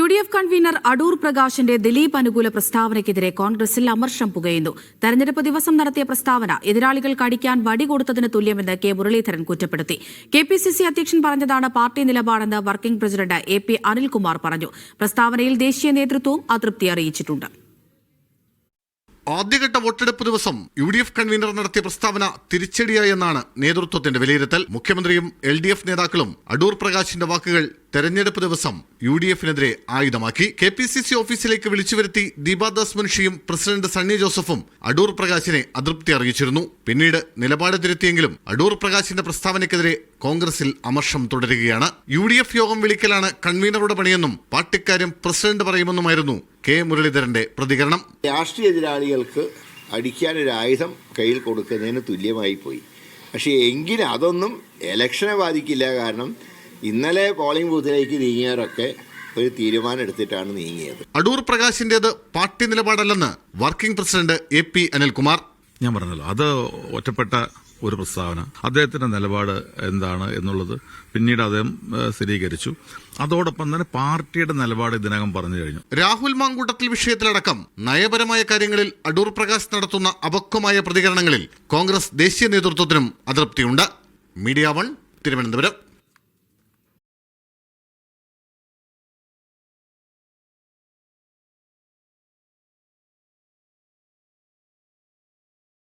UDF convener Adoor പ്രകാശിന്റെ ദിലീപ് അനുകൂല പ്രസ്താവനയ്ക്കെതിരെ കോൺഗ്രസിൽ അമർഷം പുകയുന്നു. തെരഞ്ഞെടുപ്പ് ദിവസം നടത്തിയ പ്രസ്താവന എതിരാളികൾക്ക് അടിക്കാൻ വടി കൊടുത്തതിന് തുല്യമെന്ന് കെ മുരളീധരൻ കുറ്റപ്പെടുത്തി. KPCC അധ്യക്ഷൻ പറഞ്ഞതാണ് പാർട്ടി നിലപാടെന്ന് വർക്കിംഗ് പ്രസിഡന്റ് AP അനിൽകുമാർ പറഞ്ഞു. പ്രസ്താവനയിൽ ദേശീയ നേതൃത്വവും അതൃപ്തി അറിയിച്ചിട്ടുണ്ട്. ആദ്യഘട്ട വോട്ടെടുപ്പ് ദിവസം UDF കൺവീനർ നടത്തിയ പ്രസ്താവന തിരിച്ചടിയായെന്നാണ് നേതൃത്വത്തിന്റെ വിലയിരുത്തൽ. മുഖ്യമന്ത്രിയും LDF നേതാക്കളും അടൂർ പ്രകാശിന്റെ വാക്കുകൾ തെരഞ്ഞെടുപ്പ് ദിവസം UDFനെതിരെ ആയുധമാക്കി. KPCC ഓഫീസിലേക്ക് വിളിച്ചുവരുത്തി ദീപാദാസ് മുൻഷിയും പ്രസിഡന്റ് സണ്ണി ജോസഫും അടൂർ പ്രകാശിനെ അതൃപ്തി അറിയിച്ചിരുന്നു. പിന്നീട് നിലപാട് തിരുത്തിയെങ്കിലും അടൂർ പ്രകാശിന്റെ പ്രസ്താവനയ്ക്കെതിരെ കോൺഗ്രസിൽ അമർഷം തുടരുകയാണ്. UDF യോഗം വിളിക്കലാണ് കൺവീനറുടെ പണിയെന്നും പാർട്ടിക്കാരും പ്രസിഡന്റ് പറയുമെന്നുമായിരുന്നു കെ മുരളീധരന്റെ പ്രതികരണം. രാഷ്ട്രീയ എതിരാളികൾക്ക് അടിക്കാനൊരു ആയുധം കയ്യിൽ കൊടുക്കുന്നതിന് തുല്യമായി പോയി. പക്ഷേ എങ്കിലും അതൊന്നും ഇലക്ഷനെ ബാധിക്കില്ല. കാരണം ഇന്നലെ പോളിംഗ് ബൂത്തിലേക്ക് നീങ്ങിയവരൊക്കെ ഒരു തീരുമാനം എടുത്തിട്ടാണ് നീങ്ങിയത്. അടൂർ പ്രകാശിന്റേത് പാർട്ടി നിലപാടല്ലെന്ന് വർക്കിംഗ് പ്രസിഡന്റ് AP അനിൽകുമാർ. ഞാൻ പറഞ്ഞല്ലോ, അത് ഒറ്റപ്പെട്ട ഒരു പ്രസ്താവന. അദ്ദേഹത്തിന്റെ നിലപാട് എന്താണ് എന്നുള്ളത് പിന്നീട് അദ്ദേഹം സ്ഥിരീകരിച്ചു. അതോടൊപ്പം തന്നെ പാർട്ടിയുടെ നിലപാട് ഇതിനകം പറഞ്ഞു കഴിഞ്ഞു. രാഹുൽ മാങ്കൂട്ടത്തിൽ വിഷയത്തിലടക്കം നയപരമായ കാര്യങ്ങളിൽ അടൂർ പ്രകാശ് നടത്തുന്ന അപക്വമായ പ്രതികരണങ്ങളിൽ കോൺഗ്രസ് ദേശീയ നേതൃത്വത്തിനും അതൃപ്തിയുണ്ട്. മീഡിയ 1 തിരുവനന്തപുരം.